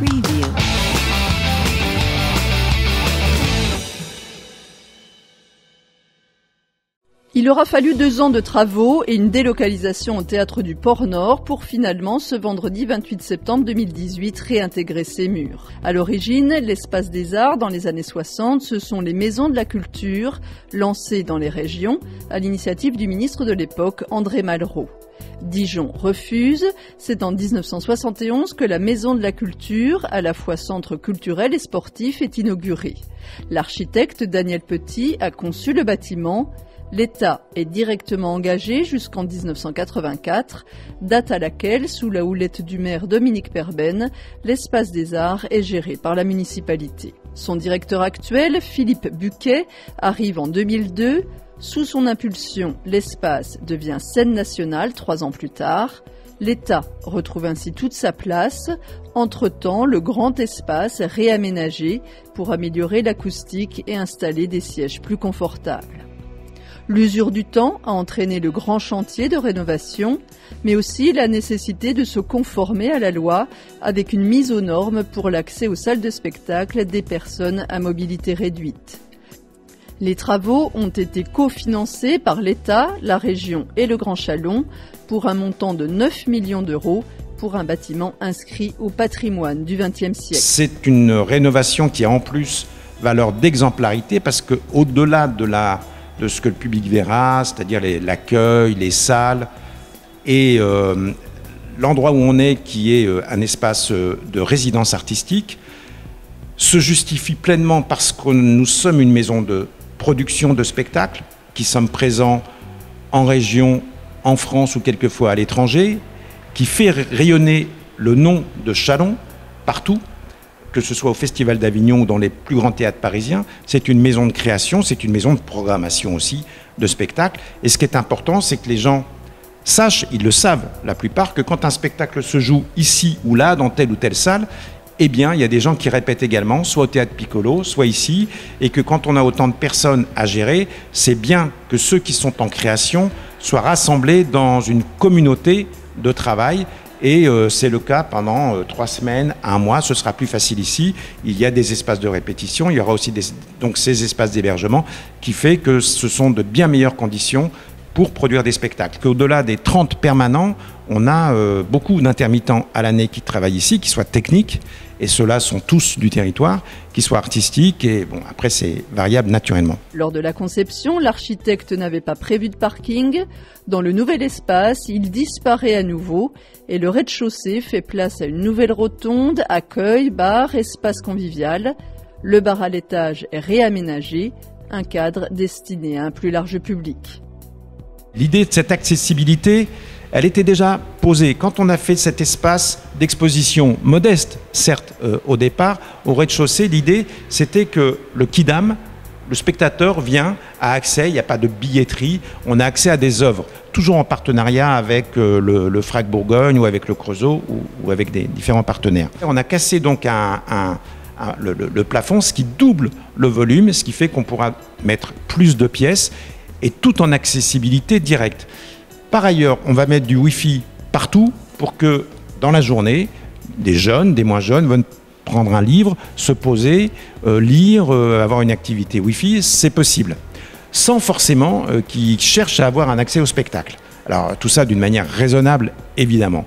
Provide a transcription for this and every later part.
Preview. Il aura fallu 2 ans de travaux et une délocalisation au Théâtre du Port-Nord pour finalement, ce vendredi 28 septembre 2018, réintégrer ses murs. À l'origine, l'Espace des Arts, dans les années 60, ce sont les maisons de la culture, lancées dans les régions, à l'initiative du ministre de l'époque, André Malraux. Dijon refuse, c'est en 1971 que la Maison de la Culture, à la fois centre culturel et sportif, est inaugurée. L'architecte Daniel Petit a conçu le bâtiment. L'État est directement engagé jusqu'en 1984, date à laquelle, sous la houlette du maire Dominique Perben, l'Espace des Arts est géré par la municipalité. Son directeur actuel, Philippe Buquet, arrive en 2002. Sous son impulsion, l'espace devient scène nationale 3 ans plus tard. L'État retrouve ainsi toute sa place. Entre-temps, le grand espace est réaménagé pour améliorer l'acoustique et installer des sièges plus confortables. L'usure du temps a entraîné le grand chantier de rénovation, mais aussi la nécessité de se conformer à la loi avec une mise aux normes pour l'accès aux salles de spectacle des personnes à mobilité réduite. Les travaux ont été cofinancés par l'État, la région et le Grand Chalon pour un montant de 9 millions d'euros pour un bâtiment inscrit au patrimoine du XXe siècle. C'est une rénovation qui a en plus valeur d'exemplarité parce qu'au-delà de ce que le public verra, c'est-à-dire l'accueil, les salles et l'endroit où on est, qui est un espace de résidence artistique, se justifie pleinement parce que nous sommes une maison de production de spectacles, qui sommes présents en région, en France ou quelquefois à l'étranger, qui fait rayonner le nom de Châlons partout, que ce soit au Festival d'Avignon ou dans les plus grands théâtres parisiens. C'est une maison de création, c'est une maison de programmation aussi, de spectacles. Et ce qui est important, c'est que les gens sachent, ils le savent la plupart, que quand un spectacle se joue ici ou là, dans telle ou telle salle, eh bien, il y a des gens qui répètent également, soit au Théâtre Piccolo, soit ici, et que quand on a autant de personnes à gérer, c'est bien que ceux qui sont en création soient rassemblés dans une communauté de travail. Et c'est le cas pendant 3 semaines, 1 mois. Ce sera plus facile ici. Il y a des espaces de répétition. Il y aura aussi donc ces espaces d'hébergement qui fait que ce sont de bien meilleures conditions pour produire des spectacles. Qu'au-delà des 30 permanents, on a beaucoup d'intermittents à l'année qui travaillent ici, qui soient techniques, et ceux-là sont tous du territoire, qui soient artistiques, et bon, après c'est variable naturellement. Lors de la conception, l'architecte n'avait pas prévu de parking. Dans le nouvel espace, il disparaît à nouveau, et le rez-de-chaussée fait place à une nouvelle rotonde, accueil, bar, espace convivial. Le bar à l'étage est réaménagé, un cadre destiné à un plus large public. L'idée de cette accessibilité, elle était déjà posée. Quand on a fait cet espace d'exposition modeste, certes au départ, au rez-de-chaussée, l'idée c'était que le Quidam, le spectateur vient, a accès, il n'y a pas de billetterie, on a accès à des œuvres, toujours en partenariat avec le FRAC Bourgogne ou avec le Creusot ou avec des différents partenaires. On a cassé donc le plafond, ce qui double le volume, ce qui fait qu'on pourra mettre plus de pièces et tout en accessibilité directe. Par ailleurs, on va mettre du Wi-Fi partout pour que dans la journée, des jeunes, des moins jeunes, viennent prendre un livre, se poser, lire, avoir une activité Wi-Fi, c'est possible. Sans forcément qu'ils cherchent à avoir un accès au spectacle. Alors tout ça d'une manière raisonnable, évidemment.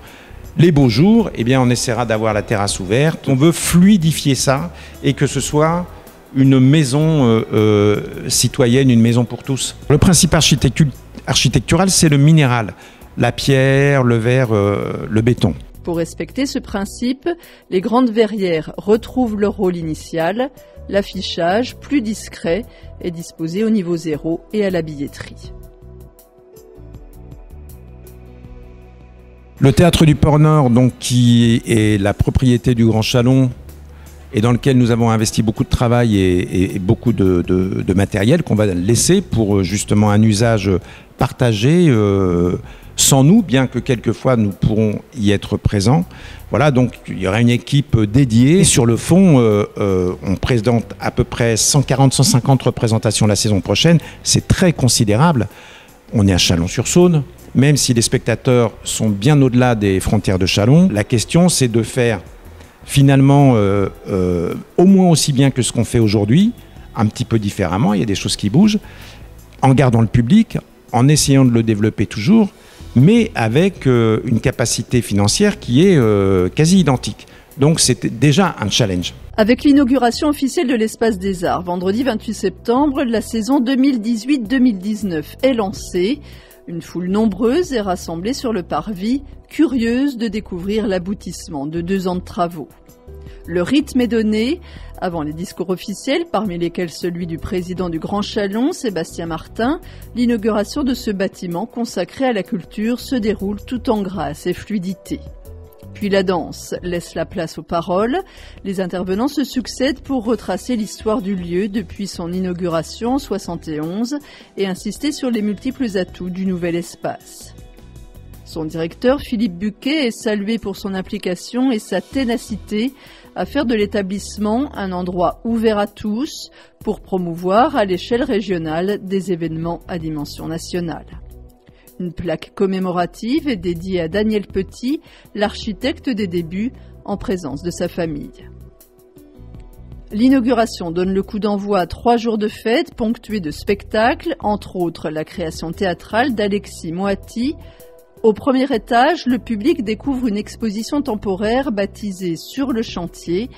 Les beaux jours, eh bien, on essaiera d'avoir la terrasse ouverte. On veut fluidifier ça et que ce soit une maison citoyenne, une maison pour tous. Le principe architectural, c'est le minéral, la pierre, le verre, le béton. Pour respecter ce principe, les grandes verrières retrouvent leur rôle initial. L'affichage, plus discret, est disposé au niveau 0 et à la billetterie. Le Théâtre du Port-Nord, donc, qui est la propriété du Grand Chalon, et dans lequel nous avons investi beaucoup de travail et beaucoup de matériel qu'on va laisser pour justement un usage partagé sans nous, bien que quelquefois nous pourrons y être présents. Voilà, donc il y aura une équipe dédiée. Et sur le fond, on présente à peu près 140-150 représentations la saison prochaine. C'est très considérable. On est à Chalon-sur-Saône. Même si les spectateurs sont bien au-delà des frontières de Châlons, la question c'est de faire finalement au moins aussi bien que ce qu'on fait aujourd'hui, un petit peu différemment, il y a des choses qui bougent, en gardant le public, en essayant de le développer toujours, mais avec une capacité financière qui est quasi identique. Donc c'était déjà un challenge. Avec l'inauguration officielle de l'Espace des Arts, vendredi 28 septembre, la saison 2018-2019 est lancée. Une foule nombreuse est rassemblée sur le parvis, curieuse de découvrir l'aboutissement de 2 ans de travaux. Le rythme est donné, avant les discours officiels, parmi lesquels celui du président du Grand Chalon, Sébastien Martin, l'inauguration de ce bâtiment consacré à la culture se déroule tout en grâce et fluidité. Puis la danse laisse la place aux paroles. Les intervenants se succèdent pour retracer l'histoire du lieu depuis son inauguration en 1971 et insister sur les multiples atouts du nouvel espace. Son directeur, Philippe Buquet, est salué pour son implication et sa ténacité à faire de l'établissement un endroit ouvert à tous pour promouvoir à l'échelle régionale des événements à dimension nationale. Une plaque commémorative est dédiée à Daniel Petit, l'architecte des débuts, en présence de sa famille. L'inauguration donne le coup d'envoi à 3 jours de fête ponctués de spectacles, entre autres la création théâtrale d'Alexis Moati. Au premier étage, le public découvre une exposition temporaire baptisée « Sur le chantier ».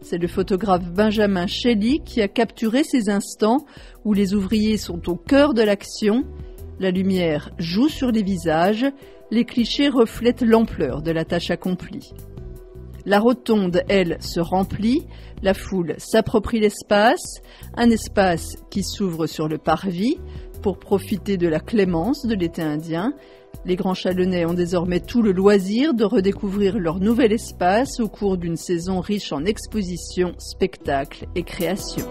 C'est le photographe Benjamin Shelley qui a capturé ces instants où les ouvriers sont au cœur de l'action. La lumière joue sur les visages, les clichés reflètent l'ampleur de la tâche accomplie. La rotonde, elle, se remplit, la foule s'approprie l'espace, un espace qui s'ouvre sur le parvis pour profiter de la clémence de l'été indien. Les Grands Chalonnais ont désormais tout le loisir de redécouvrir leur nouvel espace au cours d'une saison riche en expositions, spectacles et créations.